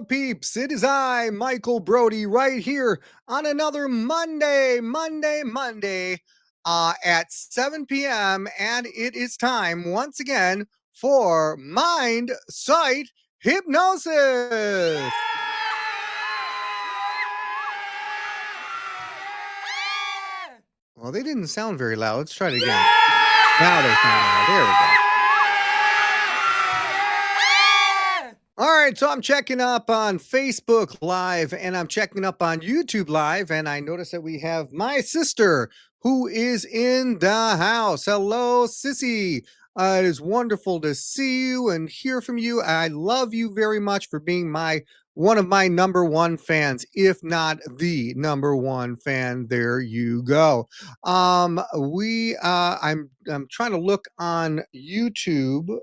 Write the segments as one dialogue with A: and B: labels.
A: peeps? It is I, Michael Brody, right here on another Monday at 7 p.m. And it is time once again for Mind Sight Hypnosis. Well, they didn't sound very loud. Let's try it again. Now they sound loud. There we go. All right, so I'm checking up on Facebook Live and I'm checking up on YouTube Live, and I notice that we have my sister who is in the house. Hello, Sissy. It is wonderful to see you and hear from you. I love you very much for being one of my number one fans, if not the number one fan. There you go. I'm trying to look on YouTube.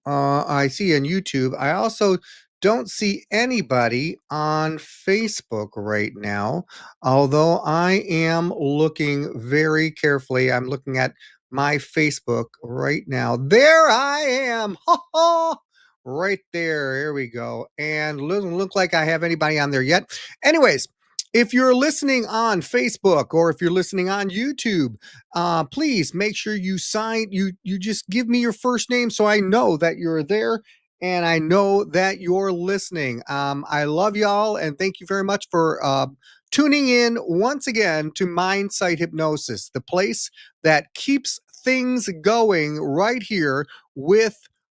A: I see on YouTube. I also don't see anybody on Facebook right now, although I am looking very carefully. I'm looking at my Facebook right now. There I am. Ha ha. Right there. Here we go. And doesn't look like I have anybody on there yet. Anyways, if you're listening on Facebook or if you're listening on YouTube, please make sure you just give me your first name so I know that you're there and I know that you're listening. I love y'all and thank you very much for tuning in once again to Mind Sight Hypnosis, the place that keeps things going right here with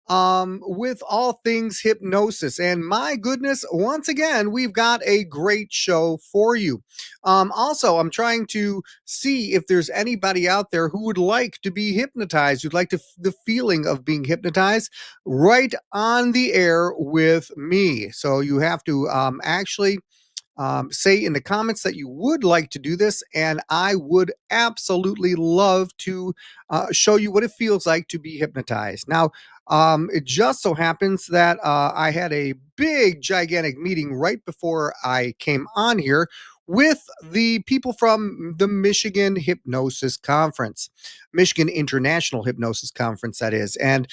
A: all things hypnosis. And my goodness, once again, we've got a great show for you. Also, I'm trying to see if there's anybody out there who would like to be hypnotized, who'd like the feeling of being hypnotized right on the air with me. So you have to actually say in the comments that you would like to do this, and I would absolutely love to show you what it feels like to be hypnotized. Now, it just so happens that I had a big, gigantic meeting right before I came on here with the people from the Michigan Hypnosis Conference, Michigan International Hypnosis Conference, that is. And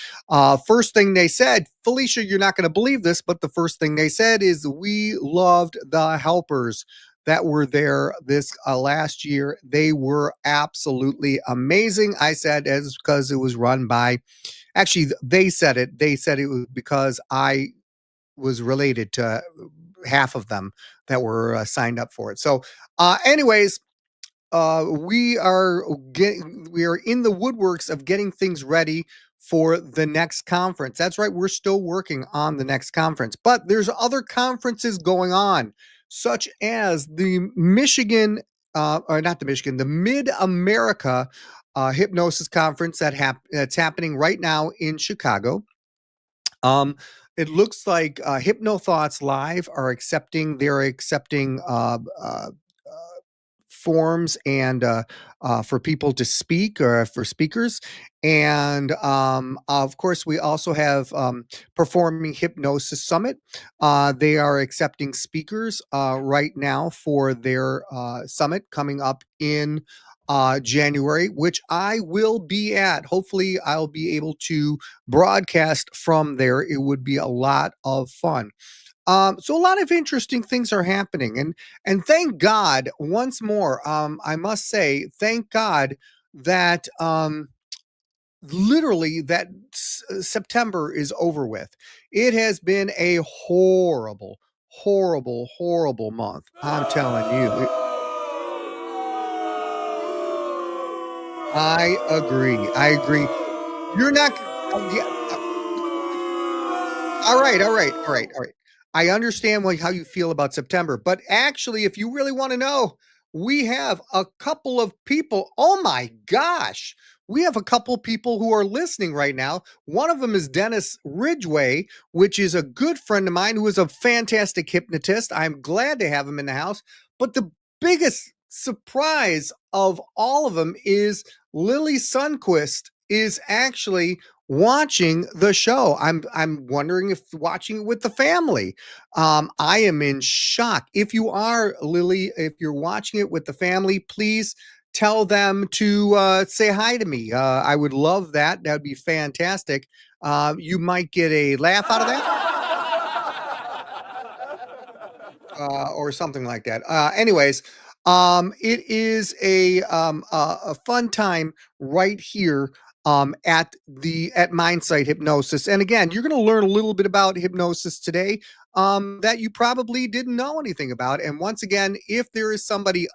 A: first thing they said, Felicia, you're not going to believe this, but the first thing they said is we loved the helpers that were there this last year. They were absolutely amazing. I said as because it was run by, actually, they said it. They said it was because I was related to half of them that were signed up for it. So, anyways, we are in the woodworks of getting things ready for the next conference. That's right, we're still working on the next conference, but there's other conferences going on, such as the Michigan, or not the Michigan, the Mid America Hypnosis Conference that's happening right now in Chicago. It looks like Hypno Thoughts Live they're accepting forms and for people to speak or for speakers. And of course, we also have Performing Hypnosis Summit. They are accepting speakers right now for their summit coming up in January, which I will be at. Hopefully, I'll be able to broadcast from there. It would be a lot of fun. So a lot of interesting things are happening, and thank God once more. I must say, thank God that literally that September is over with. It has been a horrible, horrible, horrible month. I'm telling you. I agree. I agree. You're not. Yeah, all right, all right, all right, all right. I understand how you feel about September, but actually, if you really want to know, we have a couple of people. Oh my gosh. We have a couple people who are listening right now. One of them is Dennis Ridgway, which is a good friend of mine who is a fantastic hypnotist. I'm glad to have him in the house. But the biggest surprise of all of them is Lily Sunquist is actually watching the show. I'm wondering if watching it with the family. I am in shock. If you are, Lily, if you're watching it with the family, please tell them to say hi to me. I would love that. That would be fantastic. You might get a laugh out of that. or something like that. Anyways, it is a fun time right here at Mindsight Hypnosis. And again, you're going to learn a little bit about hypnosis today that you probably didn't know anything about. And once again, if there is somebody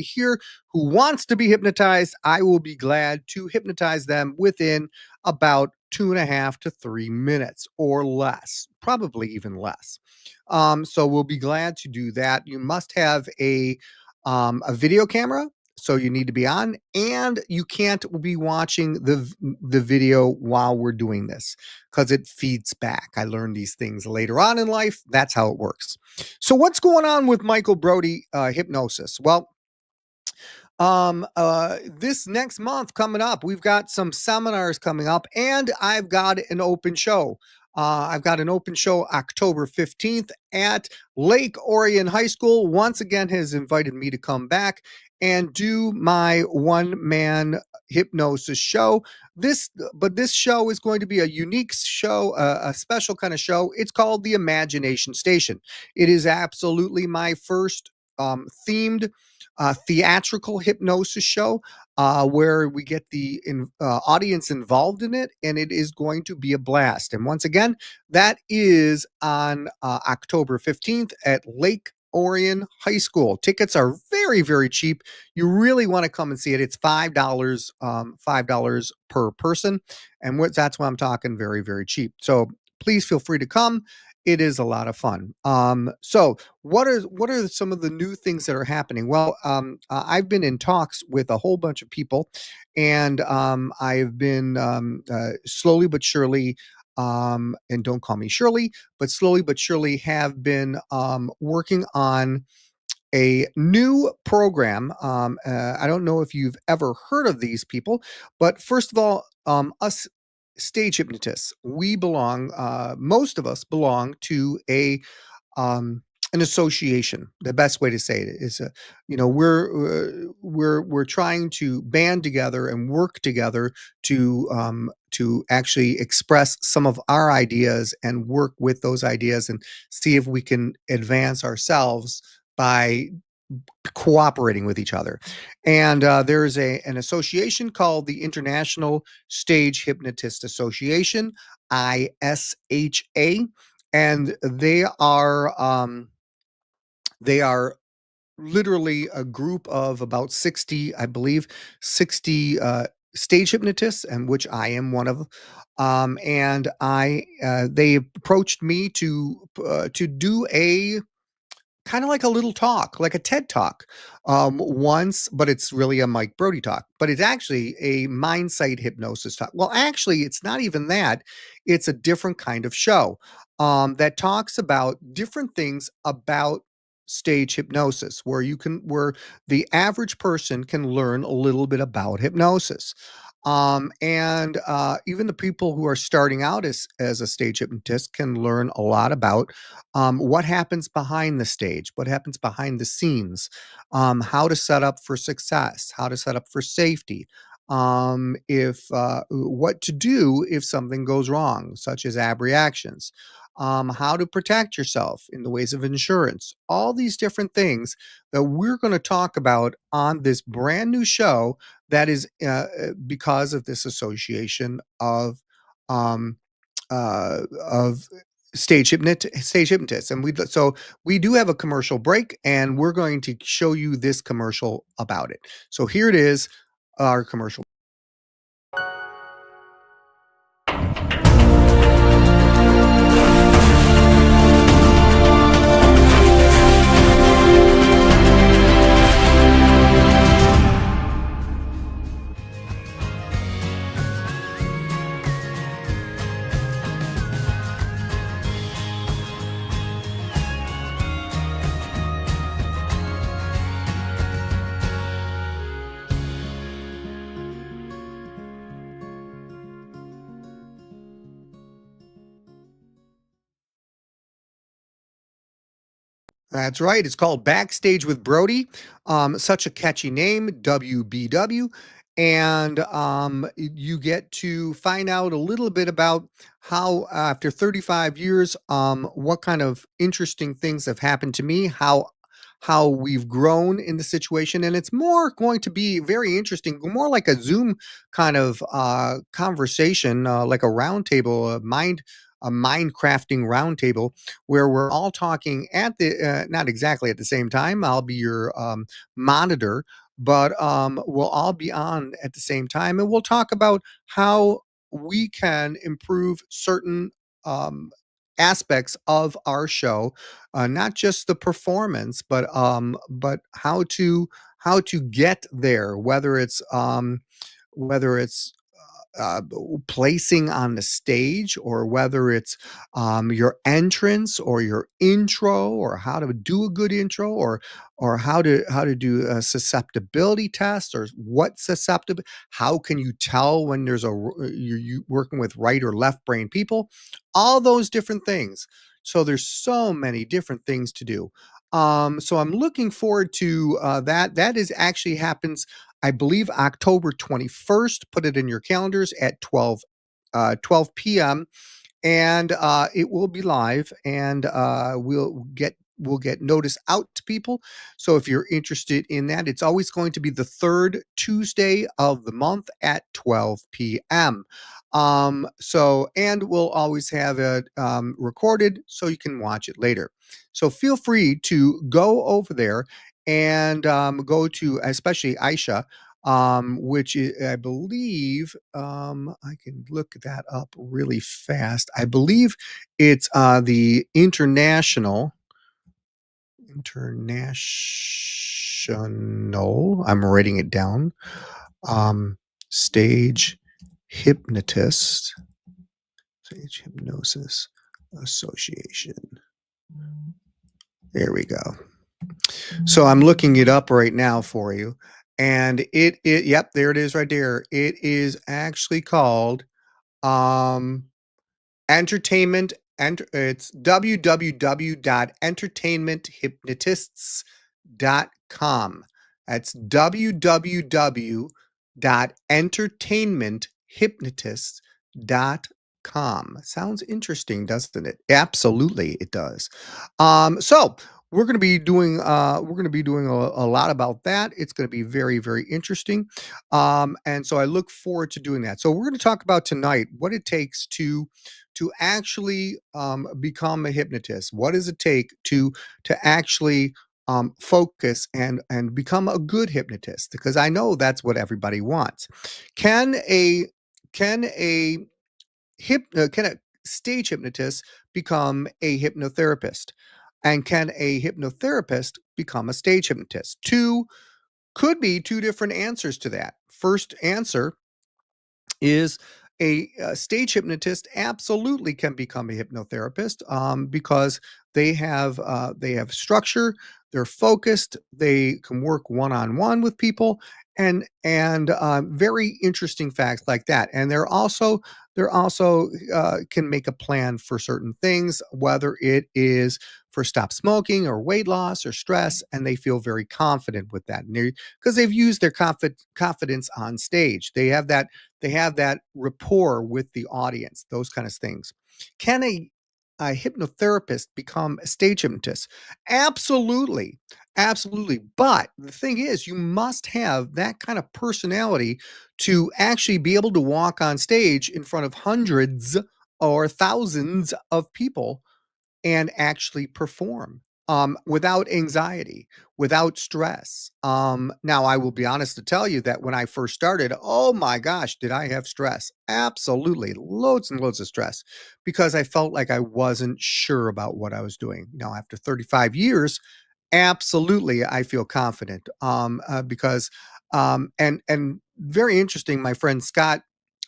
A: here who wants to be hypnotized, I will be glad to hypnotize them within about 2.5 to 3 minutes or less, probably even less. So we'll be glad to do that. You must have a video camera, so you need to be on, and you can't be watching the video while we're doing this because it feeds back. I learned these things later on in life. That's how it works. So what's going on with Michael Brody hypnosis? Well, this next month coming up, we've got some seminars coming up, and I've got an open show October 15th at Lake Orion High School. Once again, has invited me to come back and do my one-man hypnosis show. This show is going to be a unique show, a special kind of show. It's called the Imagination Station. It is absolutely my first themed theatrical hypnosis show where we get the audience involved in it, and it is going to be a blast. And once again, that is on October 15th at Lake Orion High School. Tickets are very, very cheap. You really want to come and see it. It's $5 per person, and that's why I'm talking very, very cheap. So please feel free to come. It is a lot of fun. So what are some of the new things that are happening? Well, I've been in talks with a whole bunch of people, and I've been slowly but surely, and don't call me Shirley, but slowly but surely have been working on a new program. I don't know if you've ever heard of these people, but first of all, us stage hypnotists, most of us belong to an association. The best way to say it is, we're trying to band together and work together to actually express some of our ideas and work with those ideas and see if we can advance ourselves by cooperating with each other. And there's an association called the International Stage Hypnotist Association, ISHA, and they are literally a group of about 60, I believe, 60 stage hypnotists, and which I am one of. And I they approached me to do a kind of like a little talk, like a TED talk, once, but it's really a Mike Brody talk. But it's actually a mindsight hypnosis talk. Well, actually, it's not even that. It's a different kind of show that talks about different things about stage hypnosis, where the average person can learn a little bit about hypnosis. And even the people who are starting out as a stage hypnotist can learn a lot about what happens behind the stage, what happens behind the scenes, how to set up for success, how to set up for safety, if what to do if something goes wrong, such as abreactions, how to protect yourself in the ways of insurance, all these different things that we're going to talk about on this brand new show that is because of this association um, of stage hypnotists. And we do have a commercial break, and we're going to show you this commercial about it. So here it is, our commercial. That's right. It's called Backstage with Brody. Such a catchy name, WBW. and you get to find out a little bit about how after 35 years what kind of interesting things have happened to me, how we've grown in the situation, and it's more going to be very interesting, more like a Zoom kind of conversation, like a roundtable, a mind crafting roundtable where we're all talking at the not exactly at the same time. I'll be your monitor, but we'll all be on at the same time, and we'll talk about how we can improve certain um, aspects of our show, not just the performance, but how to get there, whether it's uh, placing on the stage, or whether it's your entrance or your intro, or how to do a good intro, or how to do a susceptibility test, or what susceptible. How can you tell when there's you working with right or left brain people? All those different things. So there's so many different things to do. So I'm looking forward to that. That is actually happens, I believe, October 21st. Put it in your calendars at 12 p.m. And it will be live, and we'll get notice out to people. So if you're interested in that, it's always going to be the third Tuesday of the month at 12 p.m. And we'll always have it recorded so you can watch it later. So feel free to go over there and go to, especially Aisha, which I believe, I can look that up really fast. I believe it's the international. I'm writing it down. Um, Stage hypnotist, stage hypnosis association. There we go. So I'm looking it up right now for you, and it yep, there it is right there. It is actually called um entertainment, and it's www.entertainmenthypnotists.com. That's www.entertainmenthypnotists.com. Sounds interesting, doesn't it? Absolutely, it does. So we're going to be doing a lot about that. It's going to be very, very interesting. And so I look forward to doing that. So we're going to talk about tonight what it takes to actually become a hypnotist. What does it take to actually focus and become a good hypnotist? Because I know that's what everybody wants. Can a can a can a stage hypnotist become a hypnotherapist? And can a hypnotherapist become a stage hypnotist? Two could be two different answers to that. First answer is a stage hypnotist absolutely can become a hypnotherapist, because they have structure, they're focused, they can work one on one with people, and very interesting facts like that. And they're also can make a plan for certain things, whether it is for stop smoking or weight loss or stress, and they feel very confident with that, because they've used their confidence on stage. They have that rapport with the audience, those kind of things. Can a hypnotherapist become a stage hypnotist? Absolutely. Absolutely. But the thing is, you must have that kind of personality to actually be able to walk on stage in front of hundreds or thousands of people and actually perform without anxiety, without stress. Now, I will be honest to tell you that when I first started, oh my gosh, did I have stress? Absolutely, loads and loads of stress, because I felt like I wasn't sure about what I was doing. Now, after 35 years, absolutely, I feel confident, because and very interesting. My friend Scott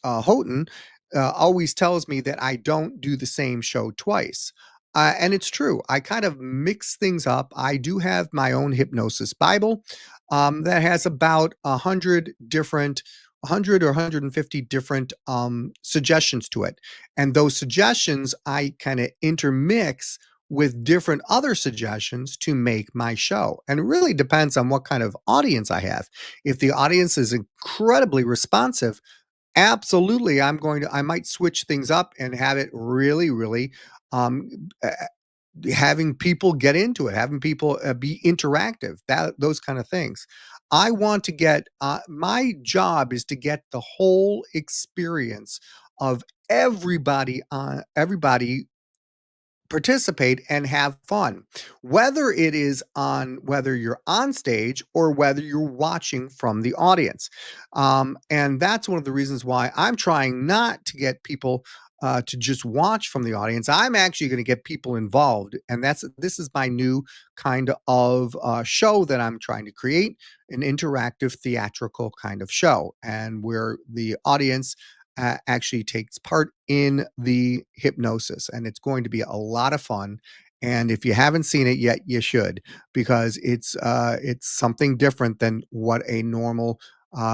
A: Houghton always tells me that I don't do the same show twice. And it's true. I kind of mix things up. I do have my own hypnosis Bible that has about 100 or 150 different suggestions to it. And those suggestions I kind of intermix with different other suggestions to make my show. And it really depends on what kind of audience I have. If the audience is incredibly responsive, absolutely, I might switch things up and have it really, really, um, having people get into it, having people be interactive, those kind of things. I want to get my job is to get the whole experience of everybody participate and have fun, whether you're on stage or whether you're watching from the audience. And that's one of the reasons why I'm trying not to get people to just watch from the audience. I'm actually going to get people involved, and this is my new kind of show that I'm trying to create, an interactive theatrical kind of show, and where the audience actually takes part in the hypnosis, and it's going to be a lot of fun. And if you haven't seen it yet, you should, because it's something different than what a normal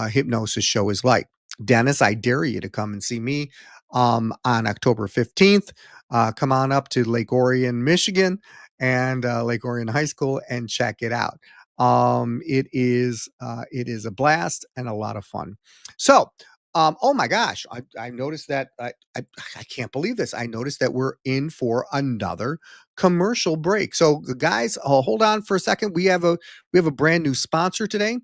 A: hypnosis show is like. Dennis, I dare you to come and see me on October 15th. Come on up to Lake Orion, Michigan, and Lake Orion High School, and check it out. It is a blast and a lot of fun. So, oh my gosh, I noticed that I can't believe this. I noticed that we're in for another commercial break. So guys, hold on for a second. We have a brand new sponsor today.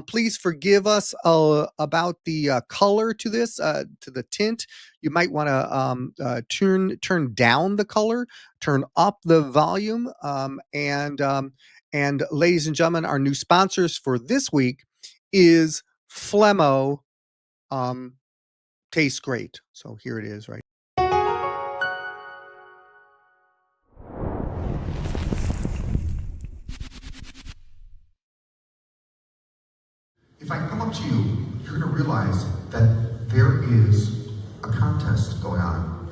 A: Please forgive us about the color to this, to the tint. You might want to turn down the color, turn up the volume, and ladies and gentlemen, our new sponsors for this week is Flemmo. Tastes great. So here it is, right?
B: If I come up to you, you're going to realize that there is a contest going on.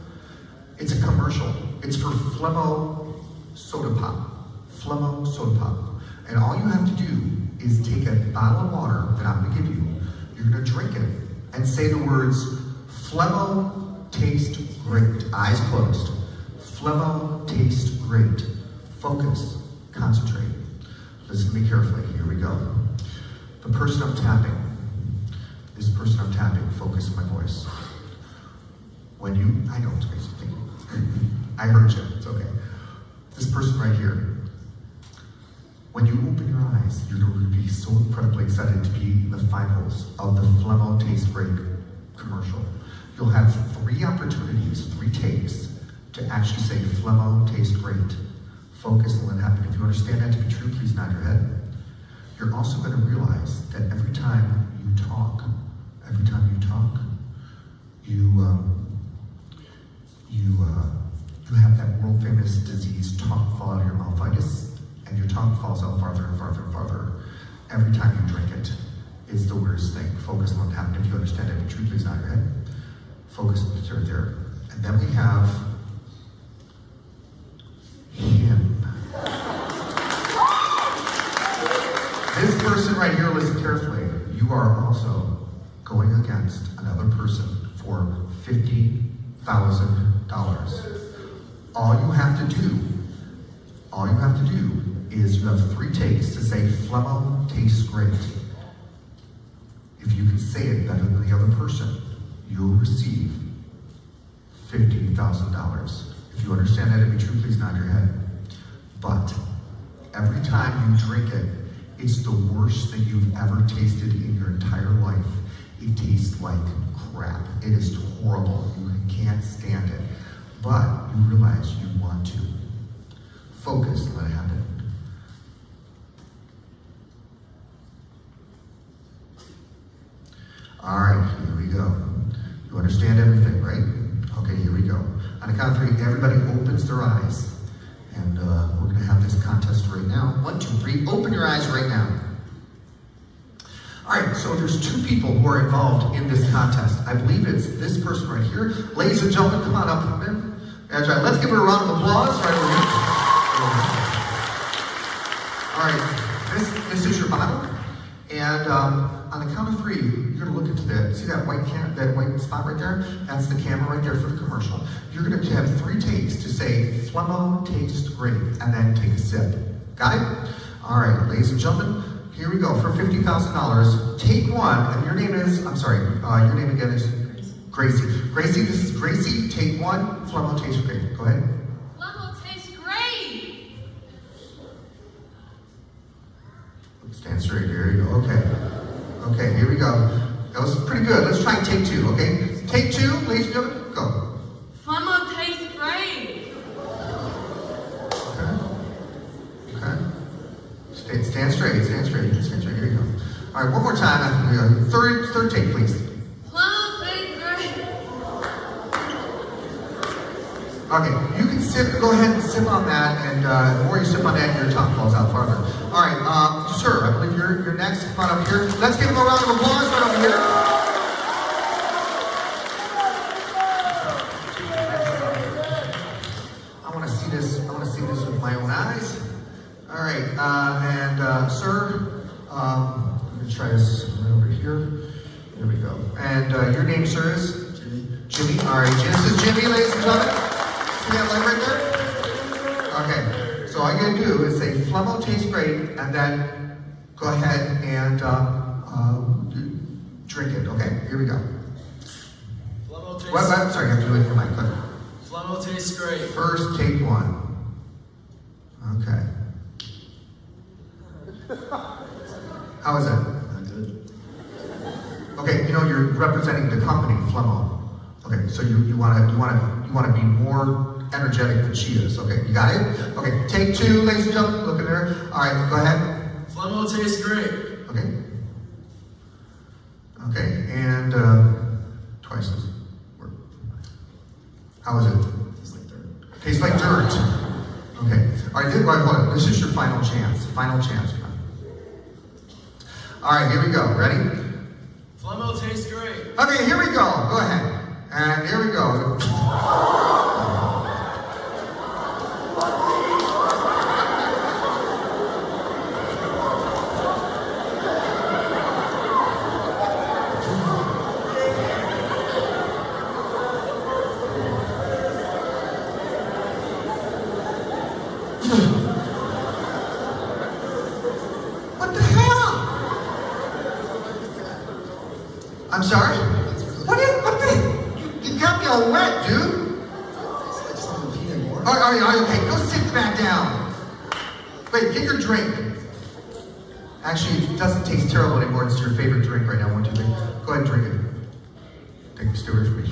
B: It's a commercial. It's for Flemmo Soda Pop. Flemmo Soda Pop. And all you have to do is take a bottle of water that I'm going to give you. You're going to drink it and say the words, Flemmo taste great. Eyes closed. Flemmo taste great. Focus. Concentrate. Listen to me carefully. Here we go. The person I'm tapping, this person I'm tapping, focus on my voice. When you, I know it's crazy. Thank you. I heard you. It's okay. This person right here, when you open your eyes, you're going to be so incredibly excited to be in the finals of the Flemmo Taste Great commercial. You'll have 3 opportunities, 3 takes, to actually say Flemmo Taste Great. Focus and let it happen. If you understand that to be true, please nod your head. You're also going to realize that every time you talk, you have that world famous disease, talk fall out of your mouth-itis, and your tongue falls out farther and farther and farther. Every time you drink it, it's the weirdest thing. Focus on what happened. If you understand it, be true, please nod your head. Focus right there. And then we have him. This person right here, listen carefully. You are also going against another person for $50,000. All you have to do is you have 3 takes to say Flemmo tastes great. If you can say it better than the other person, you'll receive $50,000. If you understand that to be true, please nod your head. But every time you drink it, it's the worst thing you've ever tasted in your entire life. It tastes like crap. It is horrible. You can't stand it. But you realize you want to. Focus, let it happen. All right, here we go. You understand everything, right? Okay, here we go. On the count of 3, everybody opens their eyes. And we're going to have this contest right now. 1, 2, 3, open your eyes right now. All right, so there's 2 people who are involved in this contest. I believe it's this person right here. Ladies and gentlemen, come on up a minute. That's right, let's give her a round of applause right over here. All right, this is your bottle. And on the count of 3, you're gonna look into see that white spot right there? That's the camera right there for the commercial. You're gonna have 3 takes to say, Flemo tastes great, and then take a sip. Got it? All right, ladies and gentlemen, here we go for $50,000. Take 1, and your name is, I'm sorry, your name again is? Gracie. Gracie, this is Gracie. Take 1, Flemo tastes great. Go ahead.
C: Flemo tastes great.
B: Stand straight, here you go, okay. Okay, here we go. That was pretty good. Let's try take 2, okay? Take 2, ladies and gentlemen, go.
C: Flemo tastes great.
B: Okay. Stand straight, stand straight, stand straight, here you go. All right, one more time. Third take, please.
C: Flemo tastes great.
B: Okay, you can sip, go ahead and sip on that, and the more you sip on that, your tongue falls out farther. All right, sir, I believe you're next. Come on up here. Let's give him a round of applause right over here. I want to see this with my own eyes. All right, sir, I'm going to try this right over here. There we go. And your name, sir, is? Jimmy. Jimmy, all right, this is Jimmy, ladies and gentlemen. See that light right there? Okay, so all you gotta do is say Flemo tastes great, and then go ahead and drink it. Okay, here we go.
D: Flemo tastes.
B: What? Sorry, I have to do it in your mic.
D: Flemo tastes great.
B: First, take 1. Okay. How is that?
D: Not good.
B: Okay, you know you're representing the company, Flemo. Okay, so you want to be more energetic than she is. Okay, you got it? Okay, take 2, ladies and gentlemen. Look at her. All right, go ahead.
D: Flemo tastes great.
B: Okay. Okay, and twice this word. How is it?
D: Tastes like dirt.
B: Tastes like dirt. Okay. All right, hold on. This is your final chance. Final chance. All right, here we go. Ready?
D: Flemo tastes great.
B: Okay, here we go. Go ahead. And here we go. What the hell? I'm sorry? What the? You got me all wet, dude. All right, okay, go sit back down. Wait, get your drink. Actually, it doesn't taste terrible anymore. It's your favorite drink right now. 1, 2, 3. Go ahead and drink it. Take the steward for me.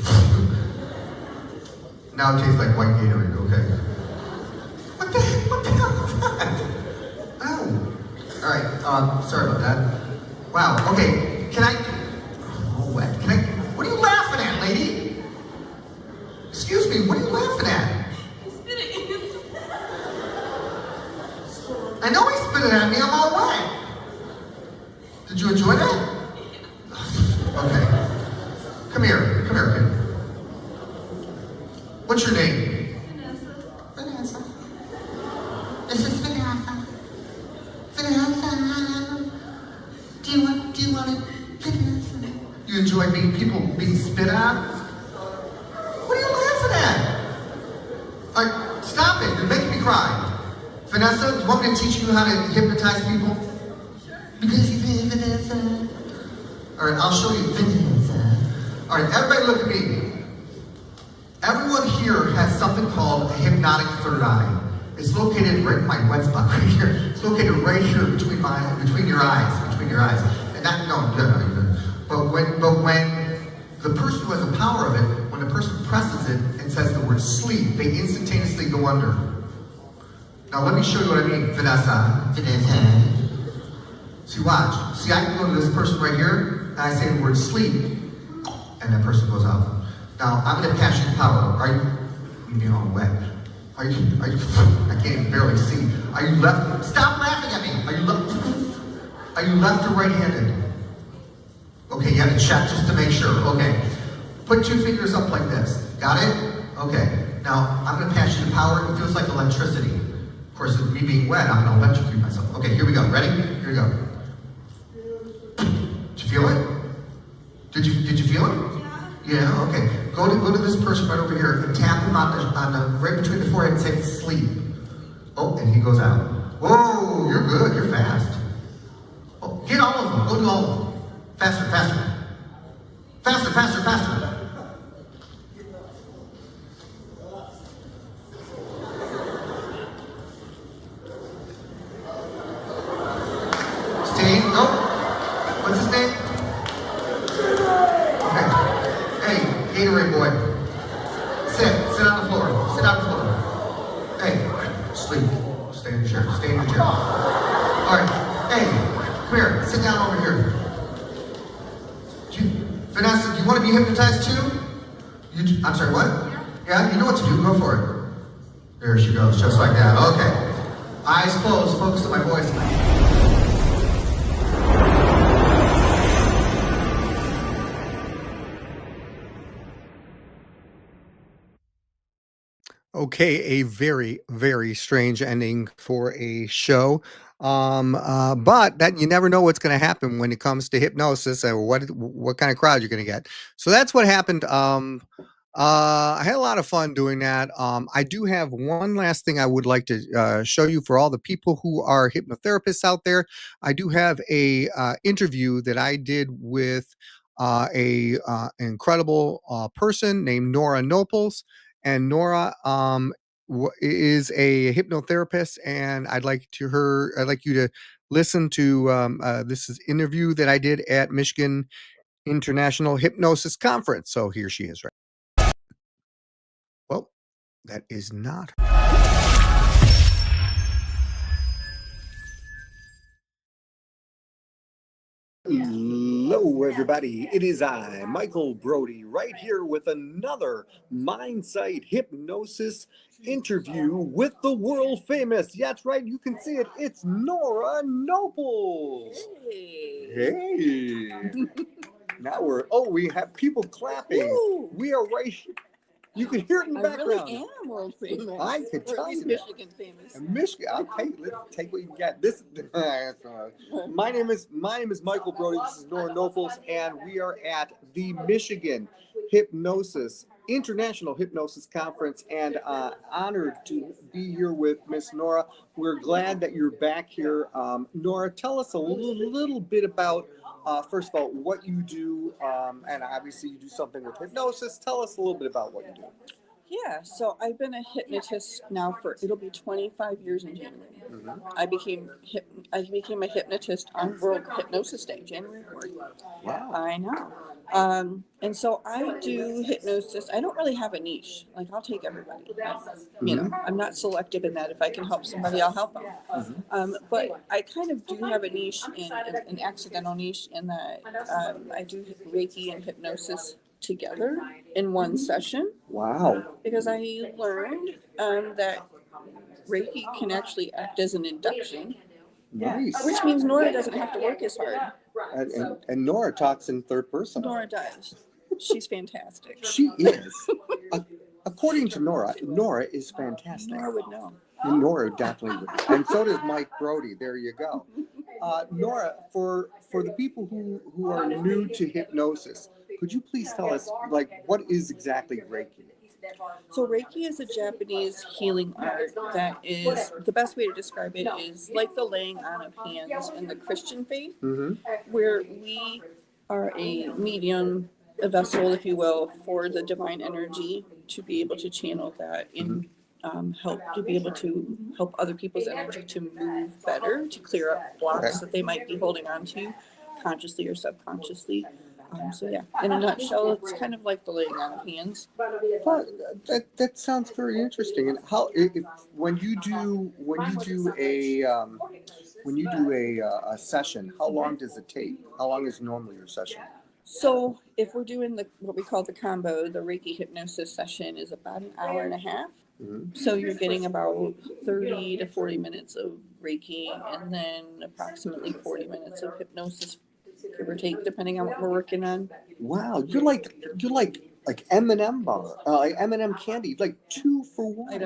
B: Now it tastes like white Gatorade, okay. What the hell is that? Oh. All right, sorry about that. Wow, okay, can I, what are you laughing at, lady? Excuse me, what are you laughing at?
C: He's spitting.
B: I know he spit it at me, I'm all wet. Did you enjoy that? Okay. Come here, kid. What's your name? Vanessa. This is Vanessa. Vanessa. Do you want it? Vanessa. You enjoy people being spit at? What are you laughing at? All right, stop it, you're making me cry. Vanessa, do you want me to teach you how to hypnotize people?
C: Sure.
B: Because you're Vanessa. All right, I'll show you Vanessa. All right, everybody look at me. Everyone here has something called a hypnotic third eye. It's located right in my wet spot right here. It's located right here between your eyes. And that, no. But when the person who has the power of it, when the person presses it and says the word sleep, they instantaneously go under. Now let me show you what I mean, Vanessa. See, watch. See, I can go to this person right here, and I say the word sleep, and that person goes out. Now, I'm going to pass you the power. Are you being all wet? I can't even barely see. Are you left? Stop laughing at me. Are you left or right-handed? Okay, you have to check just to make sure. Okay. Put 2 fingers up like this. Got it? Okay. Now, I'm going to pass you the power. It feels like electricity. Of course, with me being wet, I'm going to electrocute myself. Okay, here we go. Ready? Here we go. Do you feel it? Did you feel it? Yeah, okay. Go to this person right over here and tap him on the right between the forehead and say sleep. Oh, and he goes out. Whoa, you're good, you're fast. Oh, get all of them, go do all of them. Faster, faster. Faster, faster, faster. Stay, go. What's his name? Okay. Hey, Gatorade boy. Sit on the floor. Sit on the floor. Hey, sleep. Stay in your chair. Stay in your chair. All right. Hey, come here. Sit down over here. Vanessa, do you want to be hypnotized too? I'm sorry, what? Yeah, you know what to do. Go for it. There she goes, just like that. Okay. Eyes closed. Focus on my voice.
A: Okay, a very, very strange ending for a show. But that you never know what's going to happen when it comes to hypnosis and what kind of crowd you're going to get. So that's what happened. I had a lot of fun doing that. I do have one last thing I would like to show you for all the people who are hypnotherapists out there. I do have a interview that I did with a incredible person named Nora Noples, and Nora is a hypnotherapist, and I'd like you to listen to this is interview that I did at Michigan International Hypnosis Conference. So here she is. Right. Well, that is not. Hello, everybody. It is I, Michael Brody, right here with another Mindsight Hypnosis interview with the world famous. Yeah, that's right. You can see it. It's Nora Nobles. Hey. Now we have people clapping. Woo. We are right here. You can hear it in the background.
E: I really am world famous.
A: I could tell you.
E: Michigan famous.
A: Michigan. Okay, let's take what you got. This. My name is Michael Brody. This is Nora Nobles, and we are at the Michigan Hypnosis International Hypnosis Conference, and honored to be here with Miss Nora. We're glad that you're back here. Nora, tell us a little bit about. First of all, what you do, and obviously you do something with hypnosis. Tell us a little bit about what you do.
E: Yeah, so I've been a hypnotist now it'll be 25 years in January. Mm-hmm. I became a hypnotist on World Hypnosis Day, January 4th.
A: Wow.
E: I know. And so I do hypnosis. I don't really have a niche. Like, I'll take everybody. You know, I'm not selective in that. If I can help somebody, I'll help them. Mm-hmm. But I kind of do have a niche, an accidental niche, in that I do Reiki and hypnosis together in one session.
A: Wow.
E: Because I learned that Reiki can actually act as an induction.
A: Nice.
E: Which means Nora doesn't have to work as hard.
A: And Nora talks in third person.
E: Nora does. She's fantastic.
A: She is. According to Nora, Nora is fantastic.
E: Nora would know.
A: Nora definitely would. And so does Mike Brody. There you go. Nora, for the people who are new to hypnosis, could you please tell us, like, what is exactly Reiki?
E: So Reiki is a Japanese healing art that is, the best way to describe it is like the laying on of hands in the Christian faith, mm-hmm. where we are a medium, a vessel, if you will, for the divine energy to be able to channel that in, help to be able to help other people's energy to move better, to clear up blocks that they might be holding on to consciously or subconsciously. So yeah, in a nutshell, it's kind of like the laying on of hands.
A: But that sounds very interesting. And how when you do a session, how long does it take? How long is normally your session?
E: So if we're doing what we call the combo, the Reiki hypnosis session is about an hour and a half. Mm-hmm. So you're getting about 30 to 40 minutes of Reiki, and then approximately 40 minutes of hypnosis, give or take, depending on what we're working on.
A: Wow, you're like like M&M bar, like M&M candy, like 2 for 1.
E: I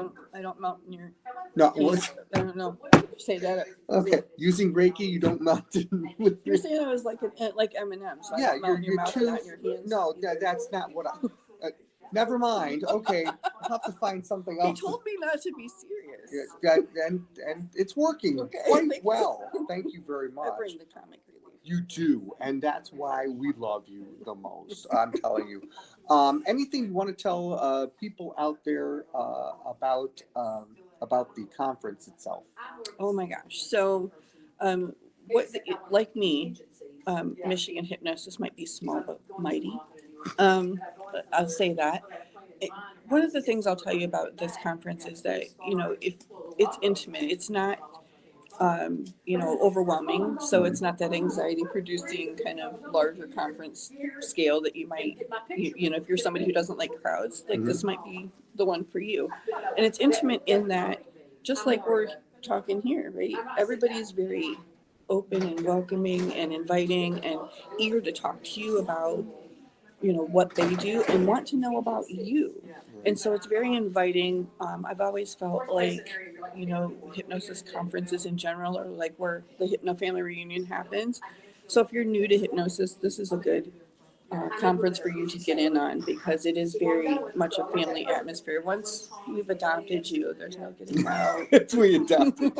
E: don't melt in your
A: No,
E: hand.
A: what?
E: I don't know. Say that.
A: Okay, using Reiki, you don't melt it with
E: You're
A: your.
E: saying it was like like M&M, so I
A: Yeah,
E: don't melt in your mouth and
A: too.
E: not in your hands.
A: No, that's not what I. Never mind. Okay, I'll have to find something
E: He
A: else.
E: told me not to be serious.
A: Yeah, and it's working
E: Okay,
A: quite
E: thank you.
A: well. Thank you very
E: I
A: much.
E: bring the comic relief.
A: You do, and that's why we love you the most. I'm telling you. Anything you want to tell people out there about the conference itself?
E: Oh my gosh. So, what like me, Michigan Hypnosis might be small but mighty. I'll say that. It, one of the things I'll tell you about this conference is that if it's intimate, it's not overwhelming. So it's not that anxiety producing kind of larger conference scale that you might, if you're somebody who doesn't like crowds, like this might be the one for you. And it's intimate in that, just like we're talking here, right? Everybody's very open and welcoming and inviting and eager to talk to you about what they do and want to know about you. And so it's very inviting. I've always felt like hypnosis conferences in general are like where the hypno family reunion happens. So if you're new to hypnosis, this is a good conference for you to get in on, because it is very much a family atmosphere. Once we've adopted you, there's no getting out.
A: We adopted.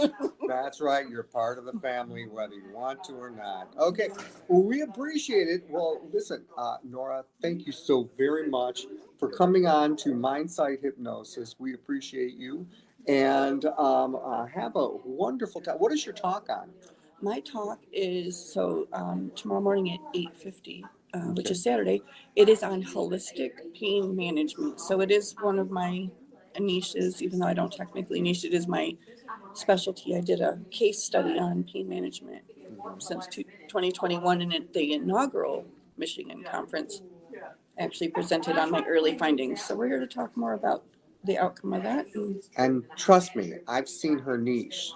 A: That's right. You're part of the family, whether you want to or not. Okay. Well, we appreciate it. Well, listen, Nora, thank you so very much for coming on to Mindsight Hypnosis. We appreciate you. And have a wonderful time. What is your talk on?
E: My talk is tomorrow morning at 8:50, which is Saturday. It is on holistic pain management. So it is one of my niches, even though I don't technically niche. It is my specialty. I did a case study on pain management since 2021, and at the inaugural Michigan conference, actually presented on my early findings. So we're here to talk more about the outcome of that.
A: And trust me, I've seen her niche.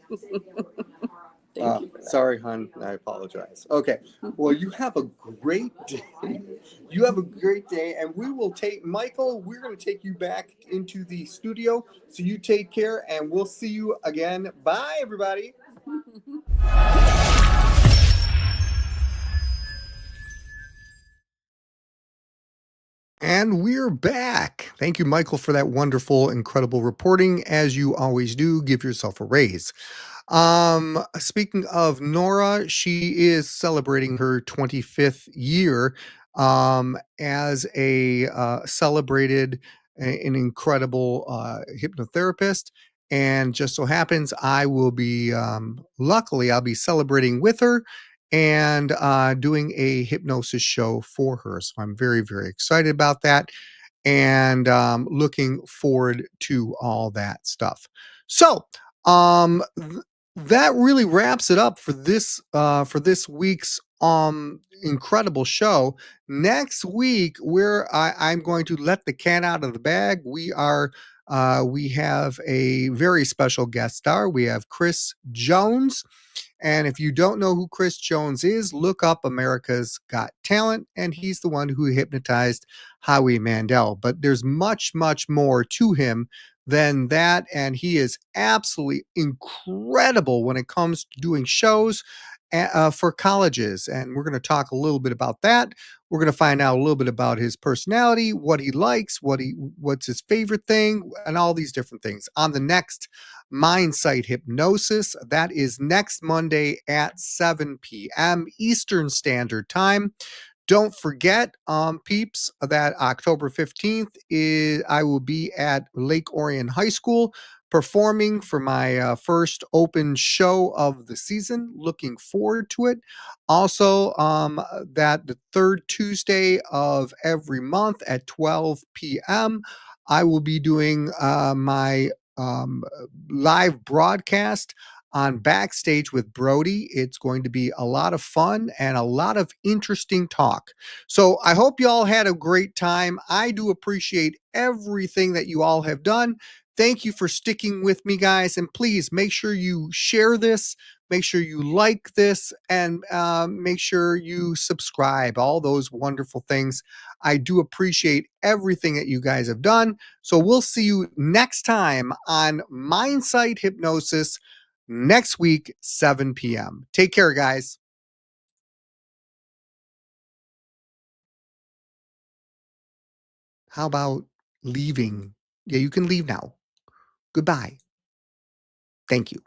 E: Thank you for that.
A: Sorry, hon. I apologize. Okay. Well, you have a great day. You have a great day. And we will take, Michael, we're going to take you back into the studio. So you take care, and we'll see you again. Bye, everybody. And we're back. Thank you, Michael, for that wonderful, incredible reporting. As you always do, give yourself a raise. Speaking of Nora, she is celebrating her 25th year as a celebrated, an incredible hypnotherapist. And just so happens, I will be, luckily, I'll be celebrating with her and doing a hypnosis show for her. So I'm very, very excited about that and looking forward to all that stuff. So that really wraps it up for this week's incredible show. Next week, I'm going to let the cat out of the bag. We have a very special guest star. We have Chris Jones. And if you don't know who Chris Jones is, look up America's Got Talent, and he's the one who hypnotized Howie Mandel. But there's much, much more to him than that, and he is absolutely incredible when it comes to doing shows for colleges. And we're going to talk a little bit about that. We're going to find out a little bit about his personality, what he likes, what's his favorite thing, and all these different things on the next Mindsight Hypnosis. That is next Monday at 7 p.m. Eastern Standard Time. Don't forget, peeps, that October 15th I will be at Lake Orion High School performing for my first open show of the season. Looking forward to it. Also, that the third Tuesday of every month at 12 p.m., I will be doing my live broadcast on Backstage with Brody. It's going to be a lot of fun and a lot of interesting talk. So I hope you all had a great time. I do appreciate everything that you all have done. Thank you for sticking with me, guys. And please make sure you share this. Make sure you like this and make sure you subscribe. All those wonderful things. I do appreciate everything that you guys have done. So we'll see you next time on Mindsight Hypnosis next week, 7 p.m. Take care, guys. How about leaving? Yeah, you can leave now. Goodbye. Thank you.